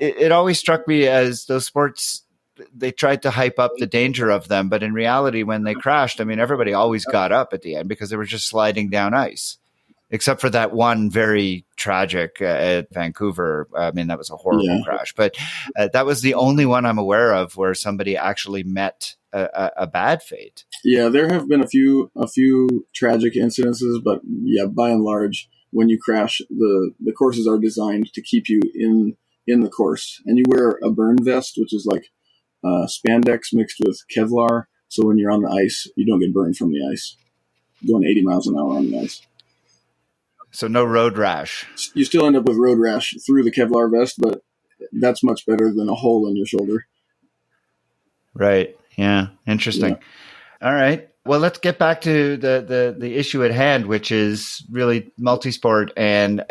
S2: It always struck me as those sports, they tried to hype up the danger of them, but in reality, when they crashed, I mean, everybody always got up at the end because they were just sliding down ice. Except for that one very tragic at Vancouver. I mean, that was a horrible crash. But that was the only one I'm aware of where somebody actually met a bad fate. Yeah,
S1: there have been a few tragic incidences, but yeah, by and large, when you crash, the courses are designed to keep you in the course. And you wear a burn vest, which is like spandex mixed with Kevlar. So when you're on the ice, you don't get burned from the ice. Going 80 miles an hour on the ice.
S2: So no road rash.
S1: You still end up with road rash through the Kevlar vest, but that's much better than a hole in your shoulder.
S2: Right. Yeah. Interesting. Yeah. All right. Well, let's get back to the issue at hand, which is really multisport. And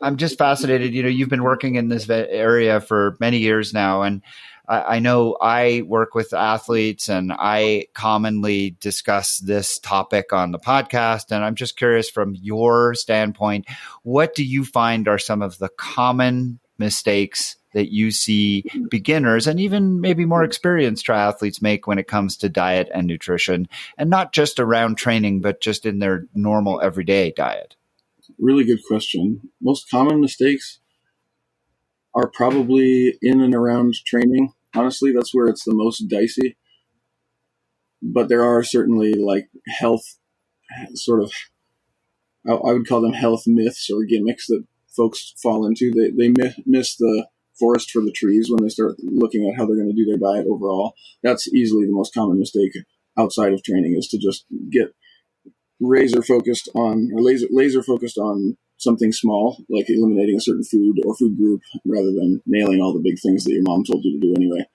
S2: I'm just fascinated. You've been working in this area for many years now, and I know I work with athletes and I commonly discuss this topic on the podcast. And I'm just curious, from your standpoint, what do you find are some of the common mistakes that you see beginners and even maybe more experienced triathletes make when it comes to diet and nutrition, and not just around training, but just in their normal everyday diet?
S1: Really good question. Most common mistakes, are probably in and around training. Honestly, that's where it's the most dicey. But there are certainly like health sort of, I would call them health myths or gimmicks that folks fall into. They miss the forest for the trees when they start looking at how they're going to do their diet overall. That's easily the most common mistake outside of training, is to just get laser focused on something small, like eliminating a certain food or food group, rather than nailing all the big things that your mom told you to do anyway.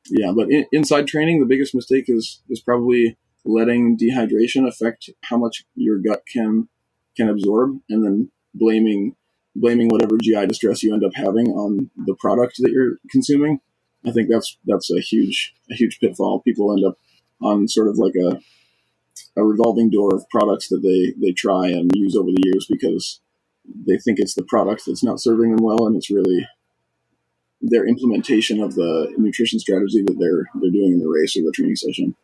S1: Yeah, but inside training, the biggest mistake is probably letting dehydration affect how much your gut can absorb, and then blaming whatever GI distress you end up having on the product that you're consuming. I think that's a huge pitfall. People end up on sort of like a revolving door of products that they try and use over the years because they think it's the product that's not serving them well, and it's really their implementation of the nutrition strategy that they're doing in the race or the training session.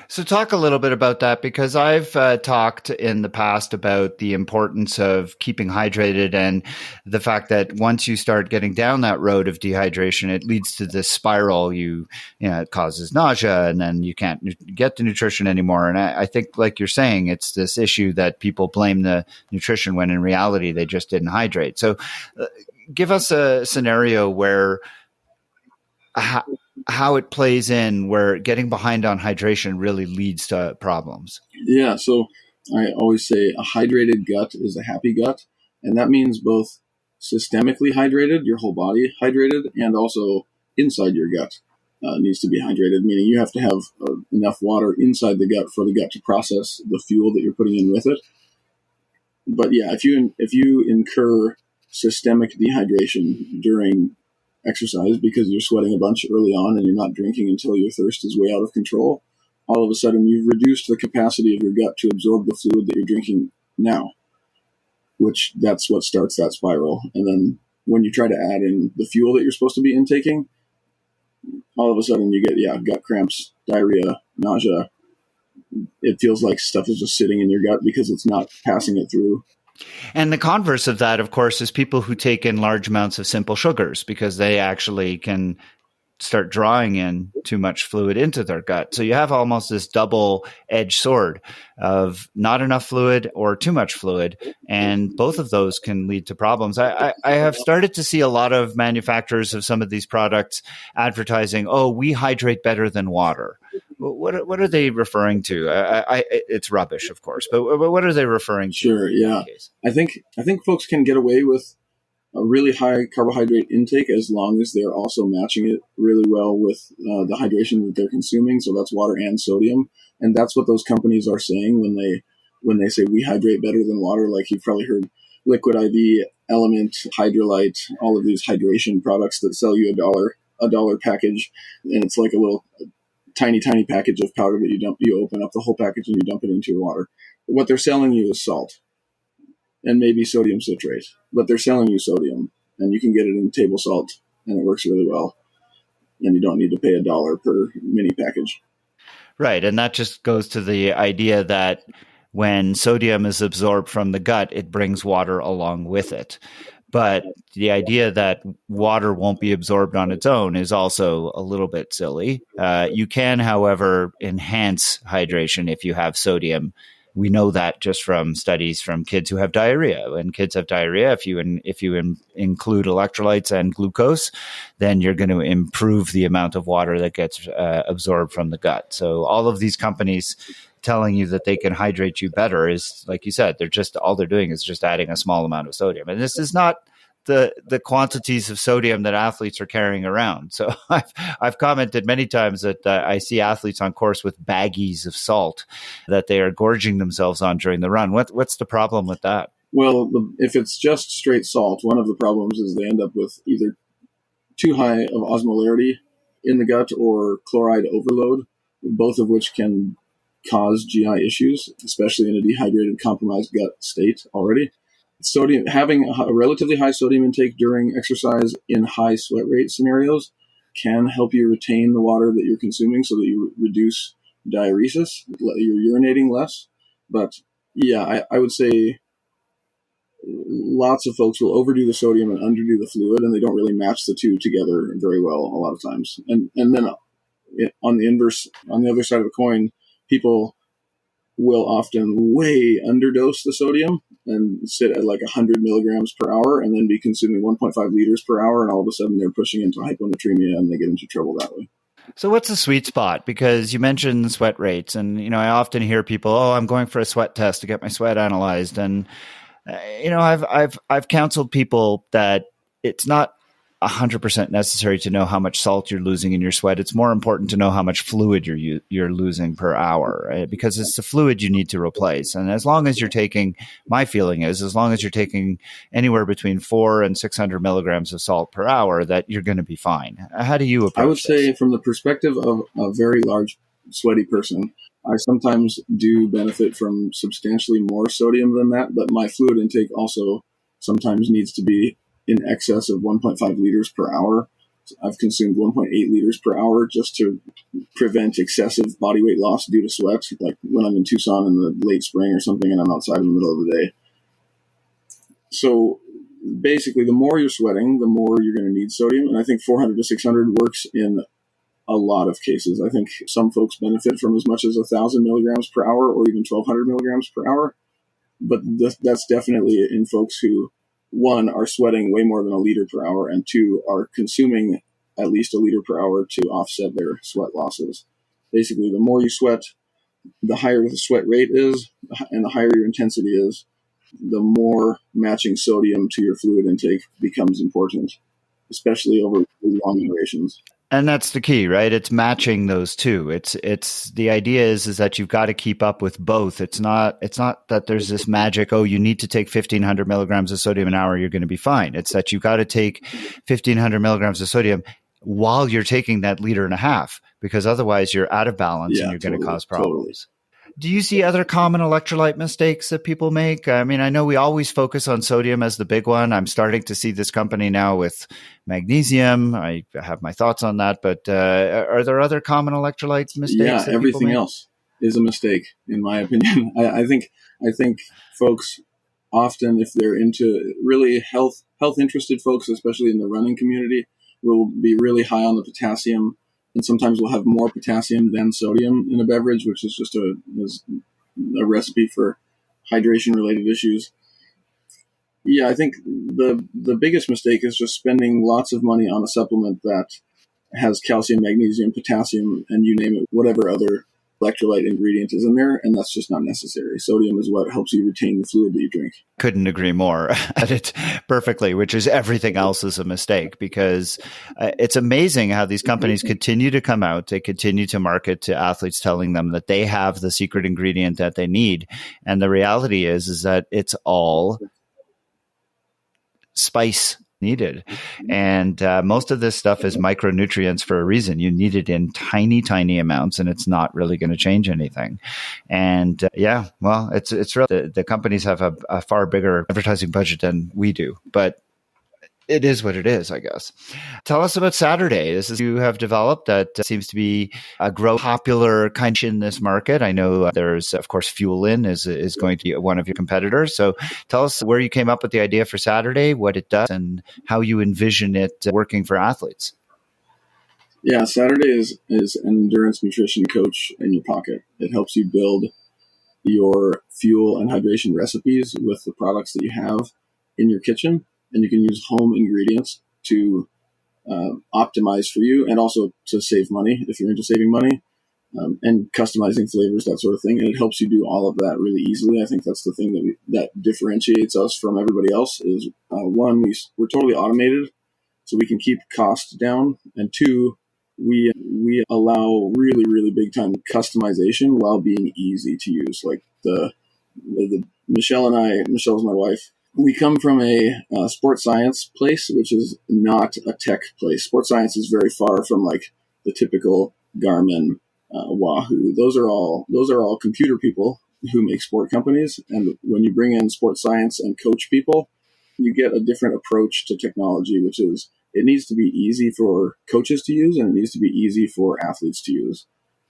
S2: So talk a little bit about that, because I've talked in the past about the importance of keeping hydrated and the fact that once you start getting down that road of dehydration, it leads to this spiral. It causes nausea, and then you can't get the nutrition anymore. And I think, like you're saying, it's this issue that people blame the nutrition when in reality they just didn't hydrate. So give us a scenario where how it plays in, where getting behind on hydration really leads to problems.
S1: Yeah, so I always say a hydrated gut is a happy gut, and that means both systemically hydrated, your whole body hydrated, and also inside your gut needs to be hydrated, meaning you have to have enough water inside the gut for the gut to process the fuel that you're putting in with it. But yeah, if you incur systemic dehydration during exercise because you're sweating a bunch early on and you're not drinking until your thirst is way out of control, all of a sudden you've reduced the capacity of your gut to absorb the fluid that you're drinking now, which that's what starts that spiral. And then when you try to add in the fuel that you're supposed to be intaking, all of a sudden you get gut cramps, diarrhea, nausea. It feels like stuff is just sitting in your gut because it's not passing it through.
S2: And the converse of that, of course, is people who take in large amounts of simple sugars, because they actually can start drawing in too much fluid into their gut. So you have almost this double-edged sword of not enough fluid or too much fluid. And both of those can lead to problems. I have started to see a lot of manufacturers of some of these products advertising, oh, we hydrate better than water. What are they referring to? It's rubbish, of course, but what are they referring to?
S1: Sure, yeah. I think folks can get away with a really high carbohydrate intake as long as they're also matching it really well with the hydration that they're consuming. So that's water and sodium, and that's what those companies are saying when they say we hydrate better than water. Like you've probably heard Liquid IV, Element, Hydrolyte, all of these hydration products that sell you a dollar package, and it's like a little tiny package of powder that you open up the whole package and you dump it into your water. What they're selling you is salt and maybe sodium citrate, but they're selling you sodium, and you can get it in table salt, and it works really well, and you don't need to pay $1 per mini package.
S2: Right, and that just goes to the idea that when sodium is absorbed from the gut, it brings water along with it. But the idea that water won't be absorbed on its own is also a little bit silly. You can, however, enhance hydration if you have sodium. We know that just from studies from kids who have diarrhea. When kids have diarrhea, if you include electrolytes and glucose, then you're going to improve the amount of water that gets absorbed from the gut. So all of these companies telling you that they can hydrate you better is, like you said, all they're doing is just adding a small amount of sodium. And this is not the quantities of sodium that athletes are carrying around. So I've commented many times that I see athletes on course with baggies of salt that they are gorging themselves on during the run. What's the problem with that?
S1: Well, if it's just straight salt, one of the problems is they end up with either too high of osmolarity in the gut or chloride overload, both of which can cause GI issues, especially in a dehydrated, compromised gut state already. Sodium, having a relatively high sodium intake during exercise in high sweat rate scenarios can help you retain the water that you're consuming so that you reduce diuresis, you're urinating less. But yeah, I would say lots of folks will overdo the sodium and underdo the fluid, and they don't really match the two together very well a lot of times. And then on the inverse, on the other side of the coin, people will often way underdose the sodium and sit at like 100 milligrams per hour and then be consuming 1.5 liters per hour. And all of a sudden they're pushing into hyponatremia and they get into trouble that way.
S2: So what's the sweet spot? Because you mentioned sweat rates, and I often hear people, "Oh, I'm going for a sweat test to get my sweat analyzed." And I've counseled people that it's not 100% necessary to know how much salt you're losing in your sweat. It's more important to know how much fluid you're losing per hour, right? Because it's the fluid you need to replace. And as long as you're taking, my feeling is, as long as you're taking anywhere between 400 and 600 milligrams of salt per hour, that you're going to be fine. How do you approach
S1: I would say from the perspective of a very large sweaty person, I sometimes do benefit from substantially more sodium than that, but my fluid intake also sometimes needs to be in excess of 1.5 liters per hour. I've consumed 1.8 liters per hour just to prevent excessive body weight loss due to sweat, like when I'm in Tucson in the late spring or something and I'm outside in the middle of the day. So basically, the more you're sweating, the more you're going to need sodium. And I think 400 to 600 works in a lot of cases. I think some folks benefit from as much as 1,000 milligrams per hour or even 1,200 milligrams per hour. But that's definitely in folks who, one, are sweating way more than a liter per hour, and two, are consuming at least a liter per hour to offset their sweat losses. Basically, the more you sweat, the higher the sweat rate is, and the higher your intensity is, the more matching sodium to your fluid intake becomes important, especially over long durations.
S2: And that's the key, right? It's matching those two. It's the idea is that you've got to keep up with both. It's not that there's this magic, oh, you need to take 1,500 milligrams of sodium an hour, you're going to be fine. It's that you've got to take 1,500 milligrams of sodium while you're taking that liter and a half, because otherwise you're out of balance and you're going to cause problems. Totally. Do you see other common electrolyte mistakes that people make? I mean, I know we always focus on sodium as the big one. I'm starting to see this company now with magnesium. I have my thoughts on that, but are there other common electrolyte mistakes?
S1: Yeah, everything else is a mistake, in my opinion. I think folks often, if they're into really health interested folks, especially in the running community, will be really high on the potassium. And sometimes we'll have more potassium than sodium in a beverage, which is just a recipe for hydration-related issues. Yeah, I think the biggest mistake is just spending lots of money on a supplement that has calcium, magnesium, potassium, and you name it, whatever other electrolyte ingredient is in there, and that's just not necessary. Sodium is what helps you retain the fluid that you drink.
S2: Couldn't agree more at it perfectly, which is everything else is a mistake, because it's amazing how these companies continue to come out. They continue to market to athletes telling them that they have the secret ingredient that they need. And the reality is that it's all spice needed. And most of this stuff is micronutrients for a reason. You need it in tiny, tiny amounts, and it's not really going to change anything. And it's real. The companies have a far bigger advertising budget than we do, but it is what it is, I guess. Tell us about Saturday. This is you have developed that seems to be a popular kind in this market. I know there's, of course, Fuel In is going to be one of your competitors. So tell us where you came up with the idea for Saturday, what it does, and how you envision it working for athletes.
S1: Yeah, Saturday is an endurance nutrition coach in your pocket. It helps you build your fuel and hydration recipes with the products that you have in your kitchen. And you can use home ingredients to optimize for you and also to save money if you're into saving money, and customizing flavors, that sort of thing. And it helps you do all of that really easily. I think that's the thing that differentiates us from everybody else is, one, we're totally automated, so we can keep costs down. And two, we allow really, really big time customization while being easy to use. Like the Michelle's my wife. We come from a sports science place, which is not a tech place. Sports science is very far from like the typical Garmin, Wahoo. Those are all computer people who make sport companies. And when you bring in sports science and coach people, you get a different approach to technology, which is it needs to be easy for coaches to use and it needs to be easy for athletes to use,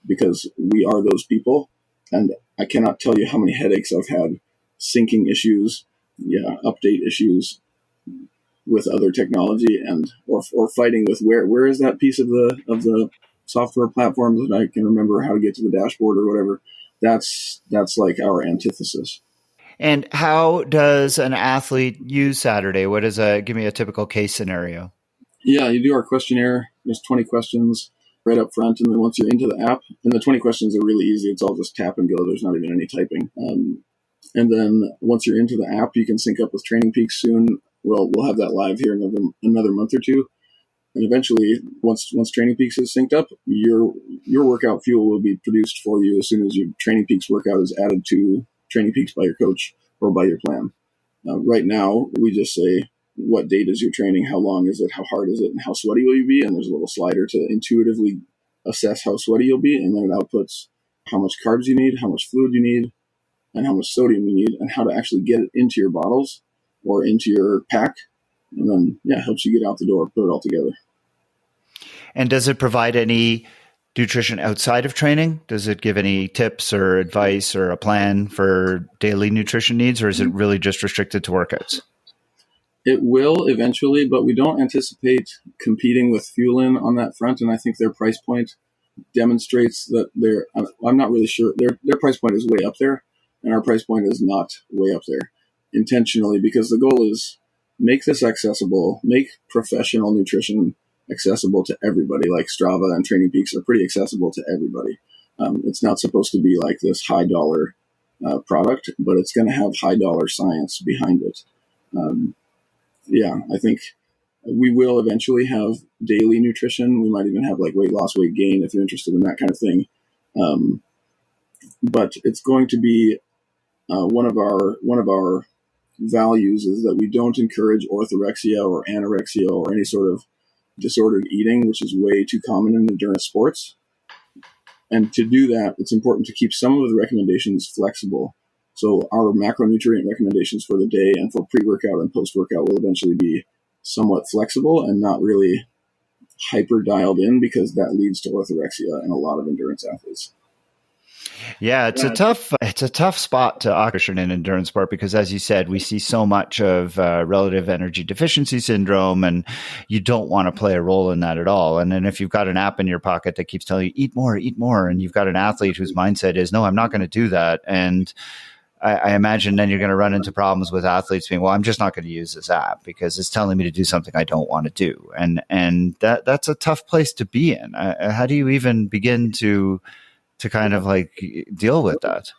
S1: because we are those people. And I cannot tell you how many headaches I've had syncing issues update issues with other technology, and or fighting with where is that piece of the software platform that I can remember how to get to the dashboard or whatever. That's like our antithesis.
S2: And how does an athlete use Saturday? Give me a typical case scenario.
S1: Yeah, you do our questionnaire. There's 20 questions right up front, and then once you're into the app, and the 20 questions are really easy. It's all just tap and go. There's not even any typing. And then once you're into the app, you can sync up with Training Peaks soon. We'll have that live here in another month or two. And eventually, once Training Peaks is synced up, your workout fuel will be produced for you as soon as your Training Peaks workout is added to Training Peaks by your coach or by your plan. Right now, we just say, what date is your training? How long is it? How hard is it? And how sweaty will you be? And there's a little slider to intuitively assess how sweaty you'll be. And then it outputs how much carbs you need, how much fluid you need, and how much sodium you need, and how to actually get it into your bottles or into your pack. And then, helps you get out the door, put it all together.
S2: And does it provide any nutrition outside of training? Does it give any tips or advice or a plan for daily nutrition needs, or is it really just restricted to workouts?
S1: It will eventually, but we don't anticipate competing with Fuelin on that front. And I think their price point demonstrates that I'm not really sure. Their price point is way up there, and our price point is not way up there intentionally, because the goal is make this accessible, make professional nutrition accessible to everybody. Like Strava and Training Peaks are pretty accessible to everybody. It's not supposed to be like this high dollar product, but it's going to have high dollar science behind it. I think we will eventually have daily nutrition. We might even have like weight loss, weight gain, if you're interested in that kind of thing. But it's going to be one of our values is that we don't encourage orthorexia or anorexia or any sort of disordered eating, which is way too common in endurance sports. And to do that, it's important to keep some of the recommendations flexible. So our macronutrient recommendations for the day and for pre-workout and post-workout will eventually be somewhat flexible and not really hyper dialed in, because that leads to orthorexia in a lot of endurance athletes.
S2: Yeah, it's a tough spot to occupy in endurance sport, because, as you said, we see so much of relative energy deficiency syndrome, and you don't want to play a role in that at all. And then if you've got an app in your pocket that keeps telling you eat more, and you've got an athlete whose mindset is, no, I'm not going to do that, and I imagine then you're going to run into problems with athletes being, well, I'm just not going to use this app because it's telling me to do something I don't want to do, and that's a tough place to be in. How do you even begin to kind of like deal with that?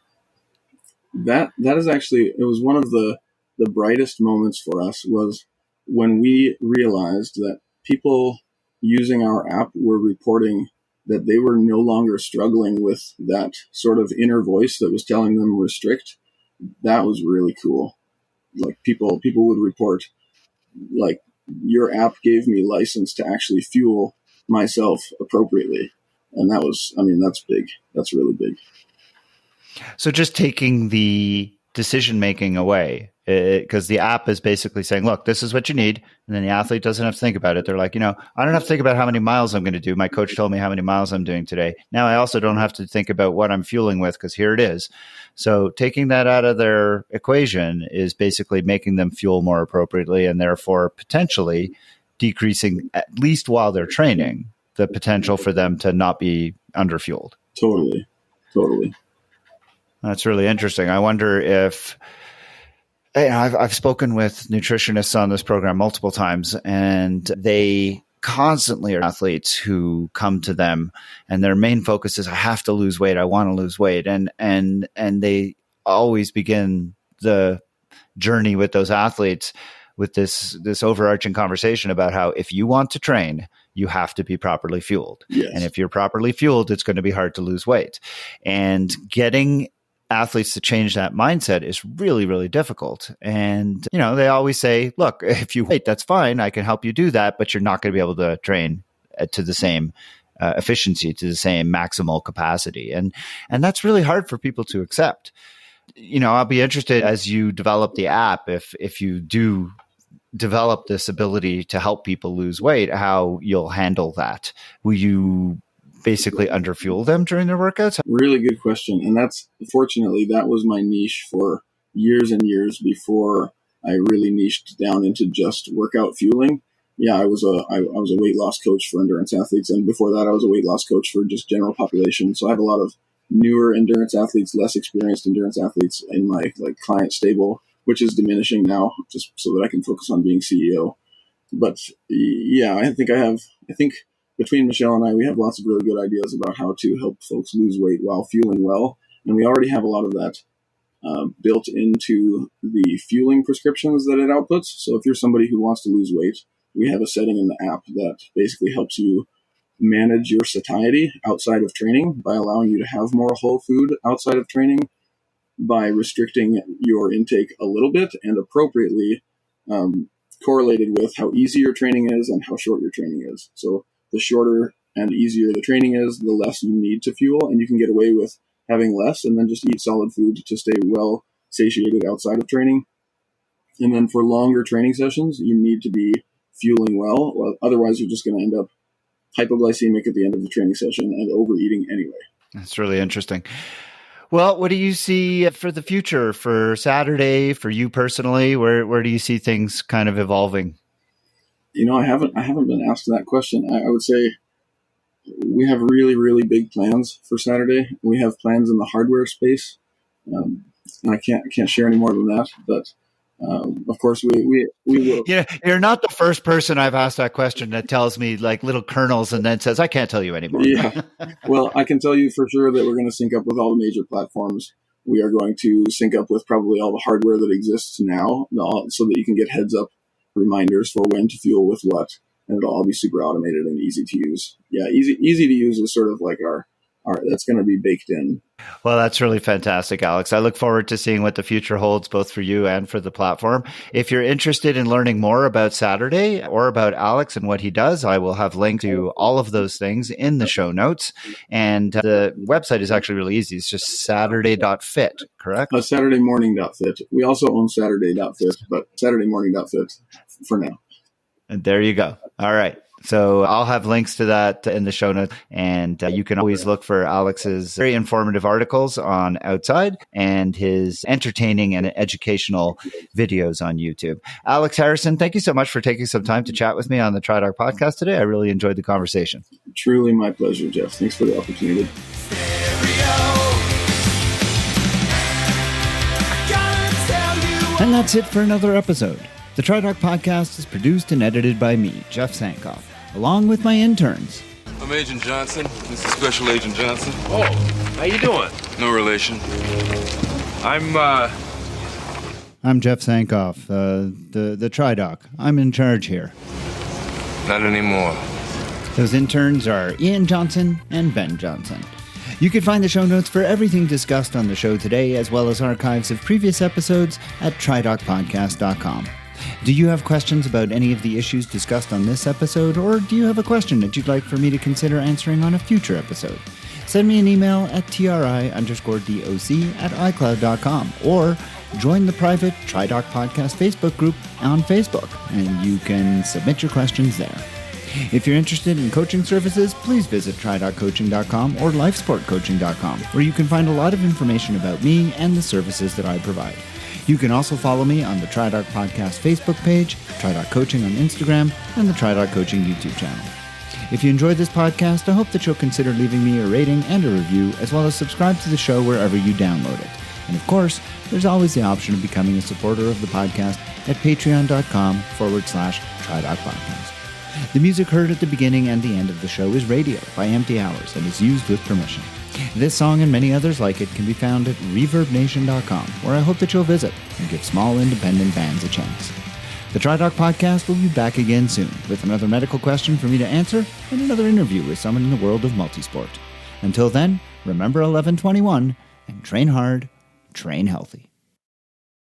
S1: That is actually, it was one of the brightest moments for us was when we realized that people using our app were reporting that they were no longer struggling with that sort of inner voice that was telling them restrict. That was really cool. Like people would report, like, your app gave me license to actually fuel myself appropriately. And that's big. That's really big.
S2: So just taking the decision making away, because the app is basically saying, look, this is what you need. And then the athlete doesn't have to think about it. They're like, I don't have to think about how many miles I'm going to do. My coach told me how many miles I'm doing today. Now I also don't have to think about what I'm fueling with, because here it is. So taking that out of their equation is basically making them fuel more appropriately, and therefore potentially decreasing, at least while they're training, the potential for them to not be underfueled.
S1: Totally.
S2: That's really interesting. I wonder if I've spoken with nutritionists on this program multiple times, and they constantly are athletes who come to them and their main focus is, I have to lose weight. I want to lose weight. And they always begin the journey with those athletes with this overarching conversation about how if you want to train, you have to be properly fueled.
S1: Yes.
S2: And if you're properly fueled, it's going to be hard to lose weight. And getting athletes to change that mindset is really, really difficult. And, they always say, look, if you wait, that's fine. I can help you do that, but you're not going to be able to train to the same efficiency, to the same maximal capacity. And that's really hard for people to accept. I'll be interested as you develop the app, if you do develop this ability to help people lose weight, how you'll handle that. Will you basically underfuel them during their workouts?
S1: Really good question. And fortunately, that was my niche for years and years before I really niched down into just workout fueling. Yeah, I was a weight loss coach for endurance athletes, and before that, I was a weight loss coach for just general population. So I have a lot of newer endurance athletes, less experienced endurance athletes in my client stable, which is diminishing now, just so that I can focus on being CEO. But yeah, I think between Michelle and I, we have lots of really good ideas about how to help folks lose weight while fueling well, and we already have a lot of that built into the fueling prescriptions that it outputs. So if you're somebody who wants to lose weight, we have a setting in the app that basically helps you manage your satiety outside of training by allowing you to have more whole food outside of training, by restricting your intake a little bit and appropriately correlated with how easy your training is and how short your training is. So the shorter and easier the training is, the less you need to fuel, and you can get away with having less and then just eat solid food to stay well satiated outside of training. And then for longer training sessions, you need to be fueling well, otherwise you're just going to end up hypoglycemic at the end of the training session and overeating anyway.
S2: That's really interesting. Well, what do you see for the future for Saturday, for you personally? Where do you see things kind of evolving?
S1: I haven't been asked that question. I would say we have really, really big plans for Saturday. We have plans in the hardware space. I can't share any more than that, but of course, we will.
S2: Yeah, you're not the first person I've asked that question that tells me like little kernels and then says, I can't tell you anymore.
S1: Yeah. Well, I can tell you for sure that we're going to sync up with all the major platforms. We are going to sync up with probably all the hardware that exists now, so that you can get heads up reminders for when to fuel with what, and it'll all be super automated and easy to use. Yeah, easy to use is sort of like our that's going to be baked in.
S2: Well, that's really fantastic, Alex. I look forward to seeing what the future holds, both for you and for the platform. If you're interested in learning more about Saturday or about Alex and what he does, I will have links to all of those things in the show notes. And the website is actually really easy. It's just saturday.fit, correct?
S1: SaturdayMorning.fit. We also own Saturday.fit, but SaturdayMorning.fit for now.
S2: And there you go. All right. So I'll have links to that in the show notes, and you can always look for Alex's very informative articles on Outside and his entertaining and educational videos on YouTube. Alex Harrison, thank you so much for taking some time to chat with me on the TriDoc podcast today. I really enjoyed the conversation.
S1: Truly my pleasure, Jeff. Thanks for the opportunity.
S2: And that's it for another episode. The TriDoc podcast is produced and edited by me, Jeff Sankoff, along with my interns.
S4: I'm Agent Johnson. This is Special Agent Johnson.
S5: Oh, how you doing?
S4: No relation.
S5: I'm
S2: Jeff Sankoff, the TriDoc. I'm in charge here.
S4: Not anymore.
S2: Those interns are Ian Johnson and Ben Johnson. You can find the show notes for everything discussed on the show today, as well as archives of previous episodes at tridocpodcast.com. Do you have questions about any of the issues discussed on this episode, or do you have a question that you'd like for me to consider answering on a future episode? Send me an email at tri_doc@icloud.com, or join the private TriDoc Podcast Facebook group on Facebook, and you can submit your questions there. If you're interested in coaching services, please visit tridoccoaching.com or lifesportcoaching.com, where you can find a lot of information about me and the services that I provide. You can also follow me on the TriDoc Podcast Facebook page, TriDoc Coaching on Instagram, and the TriDoc Coaching YouTube channel. If you enjoyed this podcast, I hope that you'll consider leaving me a rating and a review, as well as subscribe to the show wherever you download it. And of course, there's always the option of becoming a supporter of the podcast at patreon.com/TriDoc Podcast. The music heard at the beginning and the end of the show is Radio by Empty Hours and is used with permission. This song and many others like it can be found at ReverbNation.com, where I hope that you'll visit and give small independent bands a chance. The TriDoc Podcast will be back again soon with another medical question for me to answer and another interview with someone in the world of multisport. Until then, remember 1121 and train hard, train healthy.